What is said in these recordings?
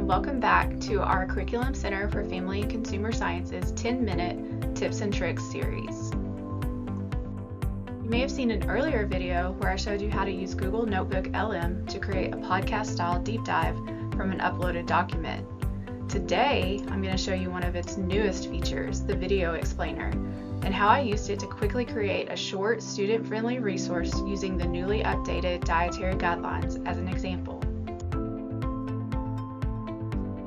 and welcome back to our Curriculum Center for Family and Consumer Sciences 10-minute Tips and Tricks series. You may have seen an earlier video where I showed you how to use Google Notebook LM to create a podcast-style deep dive from an uploaded document. Today, I'm going to show you one of its newest features, the Video Explainer, and how I used it to quickly create a short, student-friendly resource using the newly updated dietary guidelines as an example.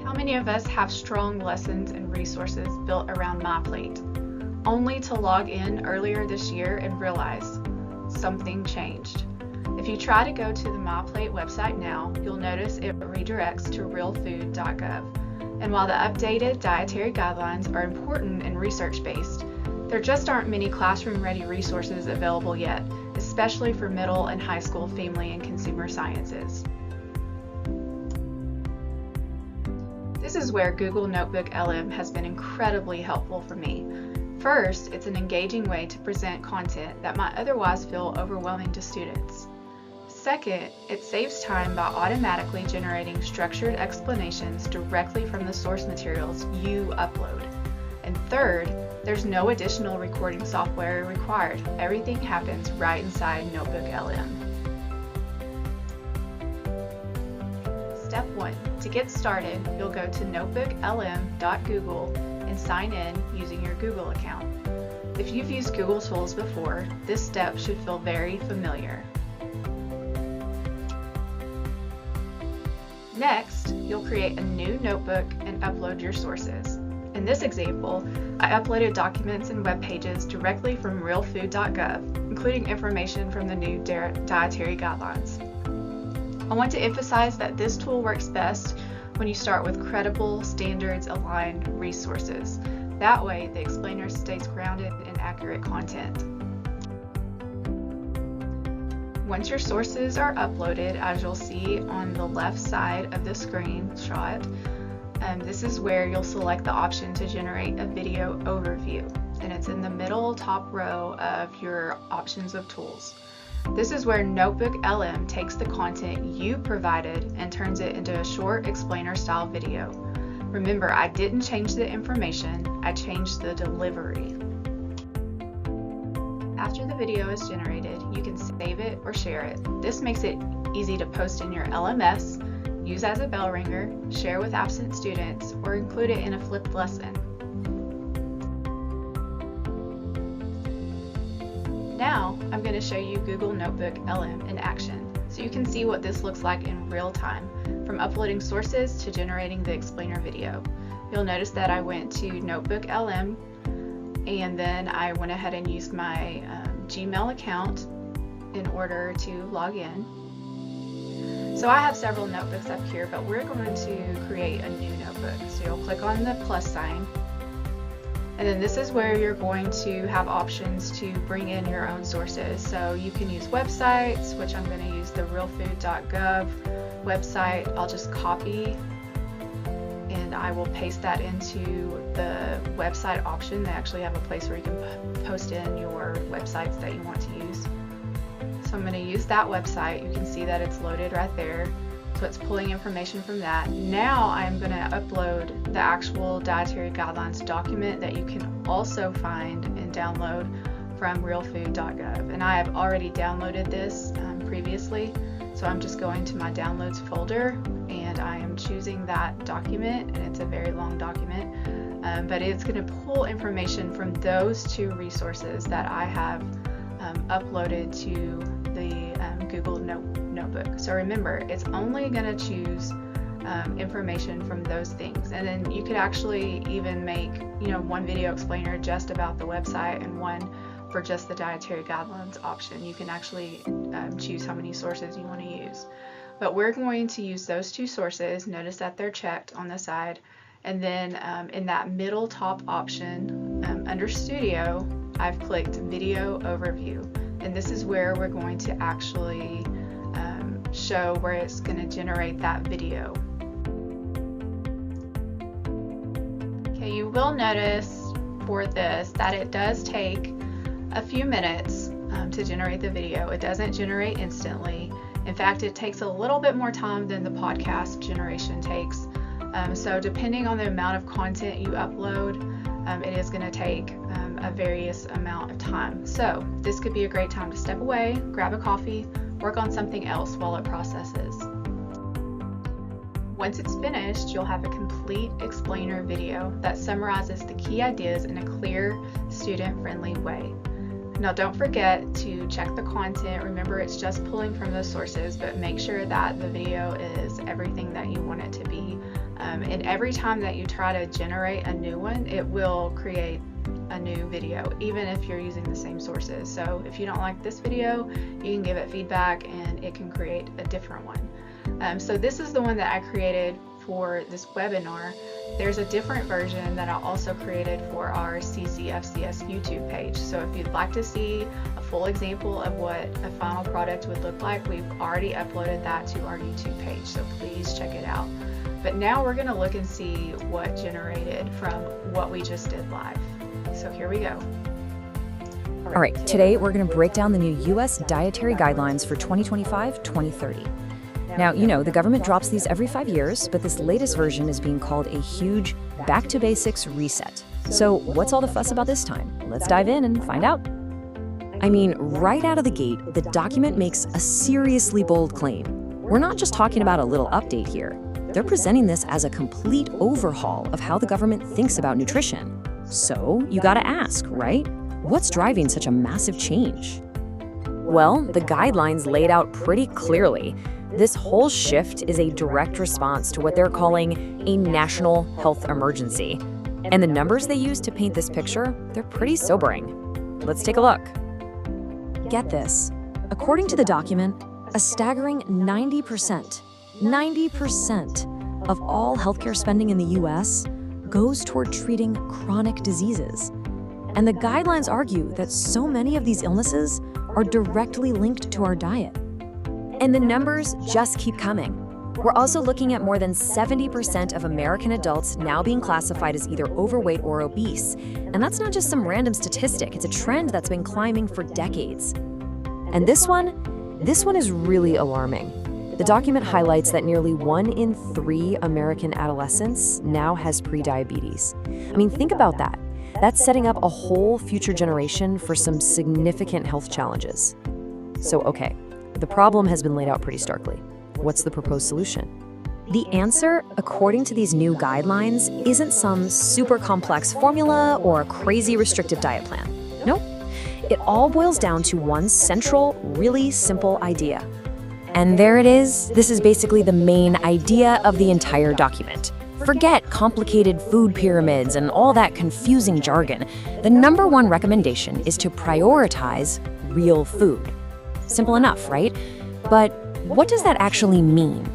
How many of us have strong lessons and resources built around MyPlate, only to log in earlier this year and realize something changed? If you try to go to the MyPlate website now, you'll notice it redirects to realfood.gov. And while the updated dietary guidelines are important and research-based, there just aren't many classroom-ready resources available yet, especially for middle and high school family and consumer sciences. This is where Google Notebook LM has been incredibly helpful for me. First, it's an engaging way to present content that might otherwise feel overwhelming to students. Second, it saves time by automatically generating structured explanations directly from the source materials you upload. And third, there's no additional recording software required. Everything happens right inside Notebook LM. Step 1. To get started, you'll go to notebooklm.google and sign in using your Google account. If you've used Google Tools before, this step should feel very familiar. Next, you'll create a new notebook and upload your sources. In this example, I uploaded documents and web pages directly from realfood.gov, including information from the new dietary guidelines. I want to emphasize that this tool works best when you start with credible, standards-aligned resources. That way, the explainer stays grounded in accurate content. Once your sources are uploaded, as you'll see on the left side of the screenshot, this is where you'll select the option to generate a video overview, and it's in the middle top row of your options of tools. This is where Notebook LM takes the content you provided and turns it into a short explainer-style video. Remember, I didn't change the information, I changed the delivery. After the video is generated, you can save it or share it. This makes it easy to post in your LMS, use as a bell ringer, share with absent students, or include it in a flipped lesson. Now, I'm going to show you Google Notebook LM in action, so you can see what this looks like in real time, from uploading sources to generating the explainer video. You'll notice that I went to Notebook LM, and then I went ahead and used my Gmail account in order to log in. So I have several notebooks up here, but we're going to create a new notebook. So you'll click on the plus sign, and then this is where you're going to have options to bring in your own sources. So you can use websites, which I'm going to use the realfood.gov website. I'll just copy and I will paste that into the website option. They actually have a place where you can post in your websites that you want to use. So I'm going to use that website. You can see that it's loaded right there. So it's pulling information from that. Now I'm going to upload the actual dietary guidelines document that you can also find and download from realfood.gov. And I have already downloaded this previously. So I'm just going to my downloads folder and I am choosing that document, and it's a very long document, but it's going to pull information from those two resources that I have uploaded to the Google Notebook. So remember, it's only going to choose information from those things, and then you could actually even make one video explainer just about the website and one for just the dietary guidelines option. You can actually choose how many sources you want to use. But we're going to use those two sources. Notice that they're checked on the side. And then in that middle top option, under Studio, I've clicked Video Overview. And this is where we're going to actually show where it's going to generate that video. Okay, you will notice for this that it does take a few minutes to generate the video. It doesn't generate instantly. In fact, it takes a little bit more time than the podcast generation takes. So depending on the amount of content you upload, it is going to take a various amount of time. So this could be a great time to step away, grab a coffee, work on something else while it processes. Once it's finished, you'll have a complete explainer video that summarizes the key ideas in a clear, student-friendly way. Now don't forget to check the content. Remember, it's just pulling from those sources, but make sure that the video is everything that you want it to be. And every time that you try to generate a new one, it will create a new video, even if you're using the same sources. So if you don't like this video, you can give it feedback and it can create a different one. So this is the one that I created for this webinar. There's a different version that I also created for our CCFCS YouTube page. So if you'd like to see a full example of what a final product would look like, we've already uploaded that to our YouTube page, so please check it out. But now we're going to look and see what generated from what we just did live. So here we go. All right, today we're going to break down the new U.S. dietary guidelines for 2025-2030. Now, you know, the government drops these every 5 years, but this latest version is being called a huge back to basics reset. So what's all the fuss about this time? Let's dive in and find out. I mean, right out of the gate, the document makes a seriously bold claim. We're not just talking about a little update here. They're presenting this as a complete overhaul of how the government thinks about nutrition. So you gotta ask, right? What's driving such a massive change? Well, the guidelines laid out pretty clearly. This whole shift is a direct response to what they're calling a national health emergency. And the numbers they use to paint this picture, they're pretty sobering. Let's take a look. Get this. According to the document, a staggering 90% of all healthcare spending in the U.S. goes toward treating chronic diseases. And the guidelines argue that so many of these illnesses are directly linked to our diet. And the numbers just keep coming. We're also looking at more than 70% of American adults now being classified as either overweight or obese. And that's not just some random statistic, it's a trend that's been climbing for decades. And this one is really alarming. The document highlights that nearly 1 in 3 American adolescents now has prediabetes. I mean, think about that. That's setting up a whole future generation for some significant health challenges. So, okay, the problem has been laid out pretty starkly. What's the proposed solution? The answer, according to these new guidelines, isn't some super complex formula or a crazy restrictive diet plan. Nope. It all boils down to one central, really simple idea. And there it is. This is basically the main idea of the entire document. Forget complicated food pyramids and all that confusing jargon. The number one recommendation is to prioritize real food. Simple enough, right? But what does that actually mean?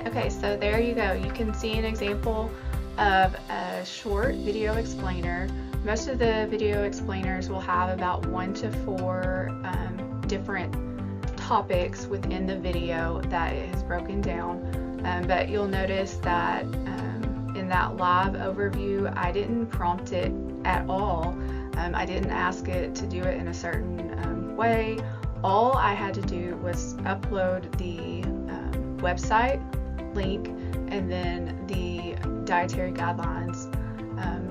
Okay, so there you go. You can see an example of a short video explainer. Most of the video explainers will have about 1 to 4 different topics within the video that it has broken down. But you'll notice that in that live overview, I didn't prompt it at all. I didn't ask it to do it in a certain way. All I had to do was upload the website link and then the dietary guidelines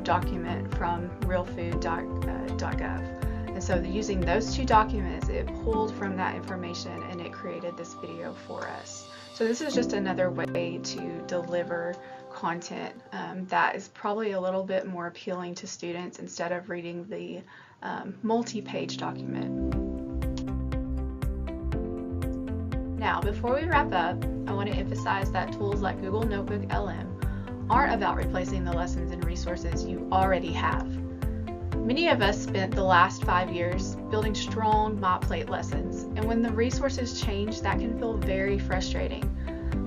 document from realfood.gov. And so using those 2 documents, it pulled from that information and it created this video for us. So this is just another way to deliver content that is probably a little bit more appealing to students instead of reading the multi-page document. Now, before we wrap up, I want to emphasize that tools like Google Notebook LM aren't about replacing the lessons and resources you already have. Many of us spent the last 5 years building strong MyPlate lessons, and when the resources change, that can feel very frustrating.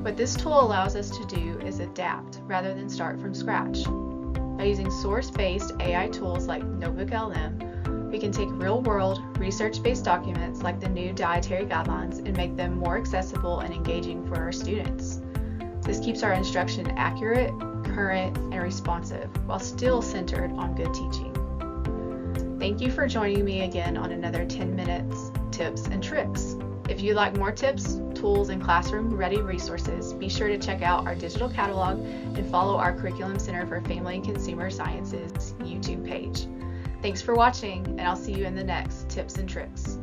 What this tool allows us to do is adapt rather than start from scratch. By using source-based AI tools like Notebook LM, we can take real-world, research-based documents like the new dietary guidelines and make them more accessible and engaging for our students. This keeps our instruction accurate, current, and responsive, while still centered on good teaching. Thank you for joining me again on another 10 Minutes, Tips, and Tricks. If you'd like more tips, tools, and classroom-ready resources, be sure to check out our digital catalog and follow our Curriculum Center for Family and Consumer Sciences YouTube page. Thanks for watching, and I'll see you in the next Tips and Tricks.